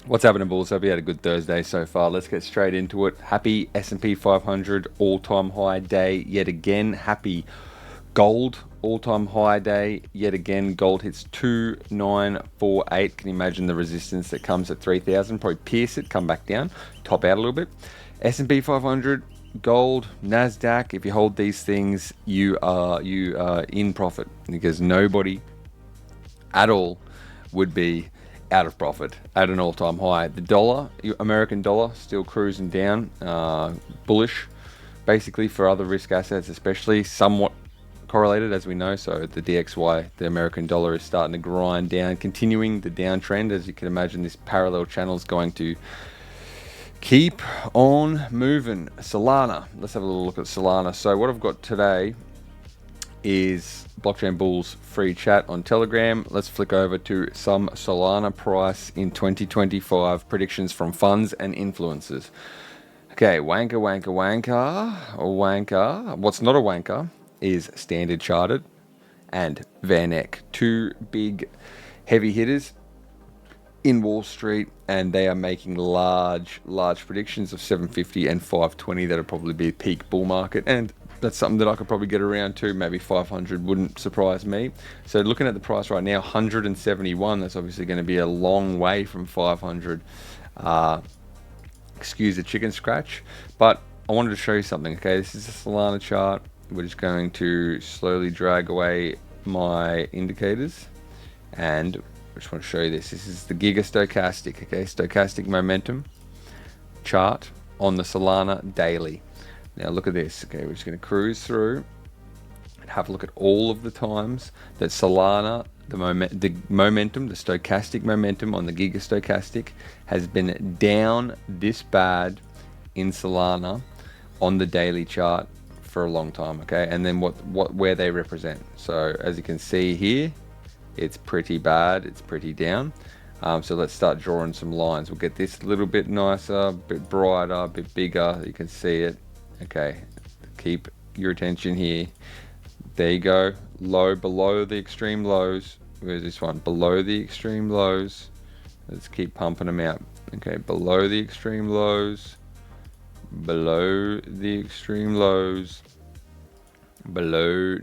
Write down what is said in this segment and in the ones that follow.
What's happening, Bulls? Hope you had a good Thursday so far. Let's get straight into it. Happy S&P 500 all-time high day yet again. Happy gold all-time high day yet again. Gold hits 2948. Can you imagine the resistance that comes at 3,000? Probably pierce it, come back down, top out a little bit. S&P 500, gold, NASDAQ. If you hold these things, you are in profit, because nobody at all would be out of profit at an all-time high. The dollar, American dollar, still cruising down, bullish, basically, for other risk assets, especially somewhat correlated, as we know. So the DXY, the American dollar, is starting to grind down, continuing the downtrend. As you can imagine, this parallel channel is going to keep on moving. Solana, let's have a little look at Solana. So what I've got today is Blockchain Bulls free chat on Telegram. Let's flick over to some Solana price in 2025 predictions from funds and influencers. Okay, wanker. What's not a wanker is Standard Chartered and Van Eck, two big heavy hitters in Wall Street, and they are making large predictions of 750 and 520. That'll probably be a peak bull market, and that's something that I could probably get around to. Maybe 500 wouldn't surprise me. So looking at the price right now, 171, that's obviously going to be a long way from 500. Excuse the chicken scratch, but I wanted to show you something. Okay, this is a Solana chart. We're just going to slowly drag away my indicators, and I just want to show you this. This is the Gigastochastic, okay, stochastic momentum chart on the Solana daily. Now look at this. Okay, we're just going to cruise through and have a look at all of the times that Solana, the momentum, the stochastic momentum on the Gigastochastic, has been down this bad in Solana on the daily chart for a long time. Okay, and then where they represent. So as you can see here, it's pretty bad. It's pretty down. So let's start drawing some lines. We'll get this a little bit nicer, a bit brighter, a bit bigger. You can see it. Okay, keep your attention here. There you go. Low below the extreme lows. Where's this one? Below the extreme lows. Let's keep pumping them out. Okay, below the extreme lows. Below the extreme lows. Below.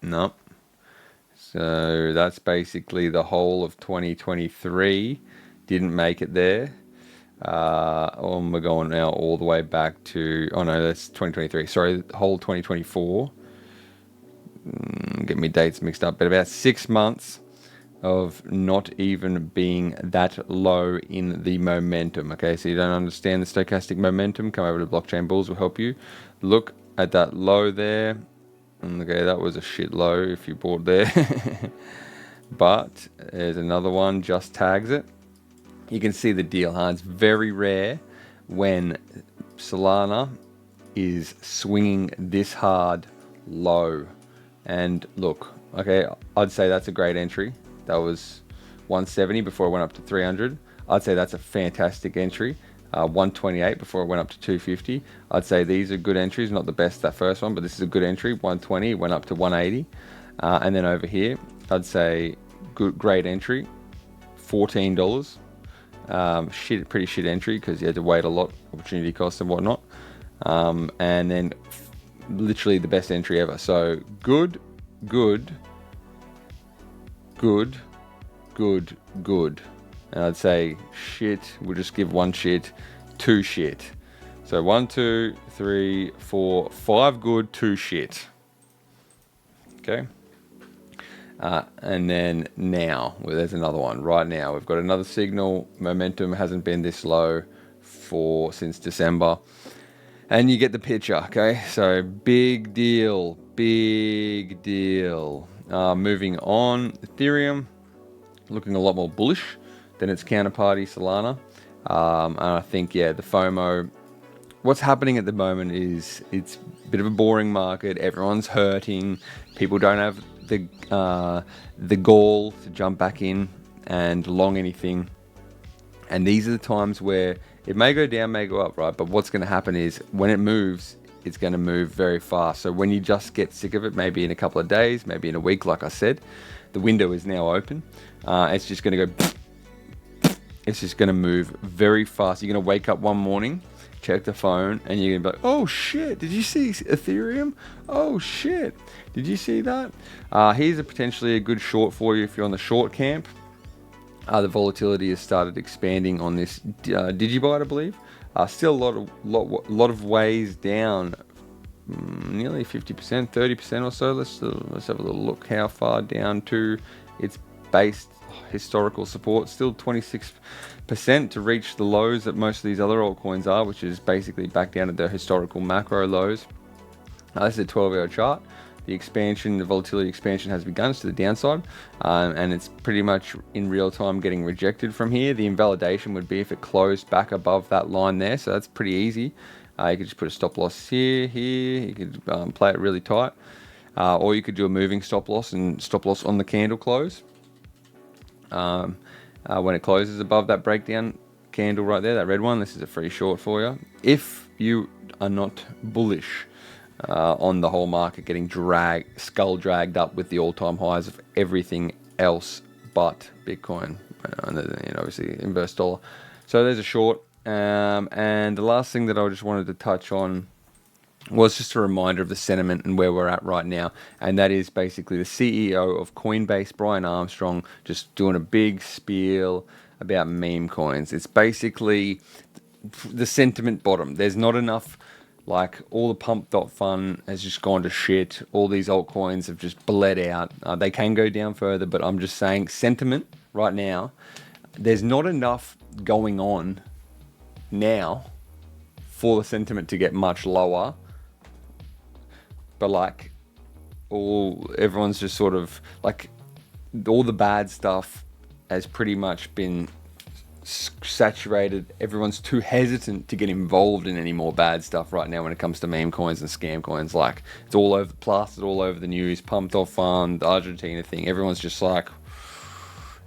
Nope. So that's basically the whole of 2023. Didn't make it there. We're going now all the way back to, oh no, that's 2023. Sorry, the whole 2024. Get me dates mixed up, but about 6 months of not even being that low in the momentum. Okay, so you don't understand the stochastic momentum, come over to Blockchain Bulls, will help you. Look at that low there. Okay, that was a shit low if you bought there. But there's another one, just tags it. You can see the deal, huh? It's very rare when Solana is swinging this hard low. And look, okay, I'd say that's a great entry. That was 170 before it went up to 300. I'd say that's a fantastic entry. 128 before it went up to 250. I'd say these are good entries, not the best, that first one, but this is a good entry. 120 went up to 180. And then over here, I'd say great entry, $14. Pretty shit entry because you had to wait a lot, opportunity cost and whatnot. And then literally the best entry ever. So good. And I'd say shit, we'll just give one shit, two shit. So 1, 2, 3, 4, 5 good, 2 shit. Okay. And then now, well, there's another one. Right now, we've got another signal. Momentum hasn't been this low since December. And you get the picture, okay? So big deal. Moving on, Ethereum, looking a lot more bullish than its counterparty Solana. And I think, the FOMO, what's happening at the moment is it's a bit of a boring market. Everyone's hurting. People don't have the gall to jump back in and long anything. And these are the times where it may go down, may go up, right? But what's going to happen is when it moves, it's going to move very fast. So when you just get sick of it, maybe in a couple of days, maybe in a week, like I said, the window is now open. It's just going to go it's just going to move very fast. You're going to wake up one morning, check the phone, and you're going to be like, oh shit, did you see Ethereum? Oh shit, did you see that? Here's potentially a good short for you if you're on the short camp. The volatility has started expanding on this Digibyte, I believe. Still a lot of ways down, nearly 50%, 30% or so. Let's have a little look how far down to its base historical support. Still 26% to reach the lows that most of these other altcoins are, which is basically back down to the historical macro lows. This is a 12-hour chart. The volatility expansion has begun to the downside, and it's pretty much in real time getting rejected from here. The invalidation would be if it closed back above that line there, so that's pretty easy. You could just put a stop loss here. You could play it really tight, or you could do a moving stop loss and stop loss on the candle close. When it closes above that breakdown candle right there, that red one, this is a free short for you. If you are not bullish on the whole market getting skull dragged up with the all-time highs of everything else but Bitcoin, and obviously inverse dollar. So there's a short. And the last thing that I just wanted to touch on was just a reminder of the sentiment and where we're at right now. And that is basically the CEO of Coinbase, Brian Armstrong, just doing a big spiel about meme coins. It's basically the sentiment bottom. There's not enough, like all the pump.fun has just gone to shit. All these altcoins have just bled out. They can go down further, but I'm just saying sentiment right now, there's not enough going on now for the sentiment to get much lower, but like everyone's just sort of like all the bad stuff has pretty much been saturated. Everyone's too hesitant to get involved in any more bad stuff right now when it comes to meme coins and scam coins. Like it's all over, plastered all over the news, pumped off fund, the Argentina thing. Everyone's just like,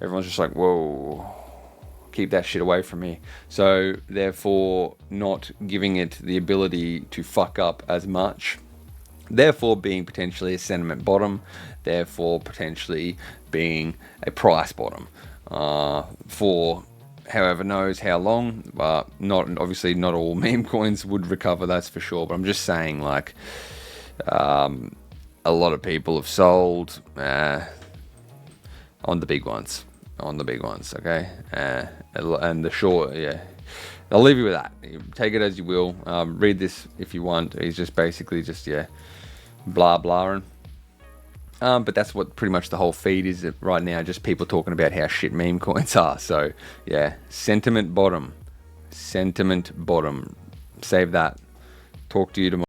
whoa, keep that shit away from me. So therefore not giving it the ability to fuck up as much, therefore being potentially a sentiment bottom, therefore potentially being a price bottom for however knows how long. Not obviously not all meme coins would recover, that's for sure, but I'm just saying, like, a lot of people have sold on the big ones, okay? And the short, yeah, I'll leave you with that. Take it as you will. Read this if you want. He's just basically just, blah blahing. But that's what pretty much the whole feed is right now, just people talking about how shit meme coins are. So yeah, sentiment bottom. Save that. Talk to you tomorrow.